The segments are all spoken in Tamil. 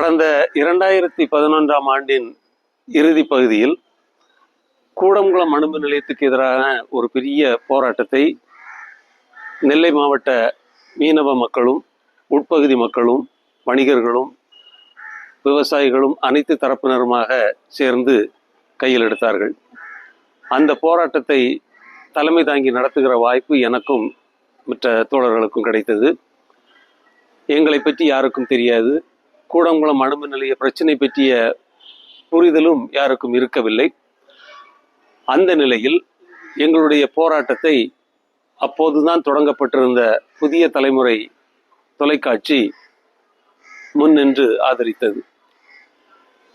கடந்த 2011ஆம் ஆண்டின் இறுதி பகுதியில் கூடங்குளம் அணுமின் நிலையத்துக்கு எதிரான ஒரு பெரிய போராட்டத்தை நெல்லை மாவட்ட மீனவ மக்களும், உட்பகுதி மக்களும், வணிகர்களும், விவசாயிகளும் அனைத்து தரப்பினருமாக சேர்ந்து கையில் எடுத்தார்கள். அந்த போராட்டத்தை தலைமை தாங்கி நடத்துகிற வாய்ப்பு எனக்கும் மற்ற தோழர்களுக்கும் கிடைத்தது. எங்களை பற்றி யாருக்கும் தெரியாது. கூடங்குளம் அணுமின் நிலைய பிரச்சனை பற்றிய புரிதலும் யாருக்கும் இருக்கவில்லை. அந்த நிலையில் எங்களுடைய போராட்டத்தை அப்போதுதான் தொடங்கப்பட்டிருந்த புதிய தலைமுறை தொலைக்காட்சி முன்னின்று ஆதரித்தது.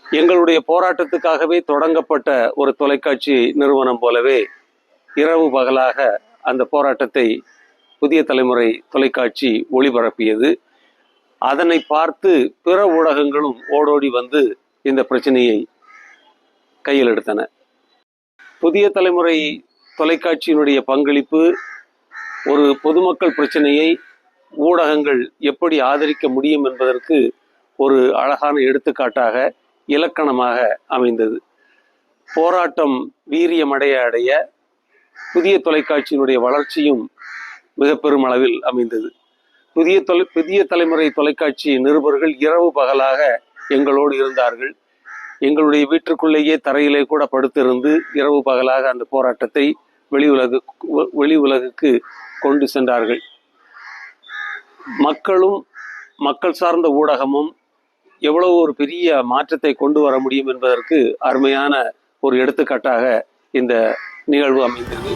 எங்களுடைய போராட்டத்துக்காகவே தொடங்கப்பட்ட ஒரு தொலைக்காட்சி நிறுவனம் போலவே இரவு பகலாக அந்த போராட்டத்தை புதிய தலைமுறை தொலைக்காட்சி ஒளிபரப்பியது. அதனை பார்த்து பிற ஊடகங்களும் ஓடோடி வந்து இந்த பிரச்சனையை கையில் எடுத்தன. புதிய தலைமுறை தொலைக்காட்சியினுடைய பங்களிப்பு ஒரு பொதுமக்கள் பிரச்சனையை ஊடகங்கள் எப்படி ஆதரிக்க முடியும் என்பதற்கு ஒரு அழகான எடுத்துக்காட்டாக, இலக்கணமாக அமைந்தது. போராட்டம் வீரியமடைய அடைய புதிய தொலைக்காட்சியினுடைய வளர்ச்சியும் மிக பெருமளவில் அமைந்தது. புதிய தலைமுறை தொலைக்காட்சி நிருபர்கள் இரவு பகலாக எங்களோடு இருந்தார்கள். எங்களுடைய வீட்டிற்குள்ளேயே தரையிலே கூட படுத்திருந்து இரவு பகலாக அந்த போராட்டத்தை வெளி உலகுக்கு கொண்டு சென்றார்கள். மக்களும் மக்கள் சார்ந்த ஊடகமும் எவ்வளவு ஒரு பெரிய மாற்றத்தை கொண்டு வர முடியும் என்பதற்கு அருமையான ஒரு எடுத்துக்காட்டாக இந்த நிகழ்வு அமைந்தது.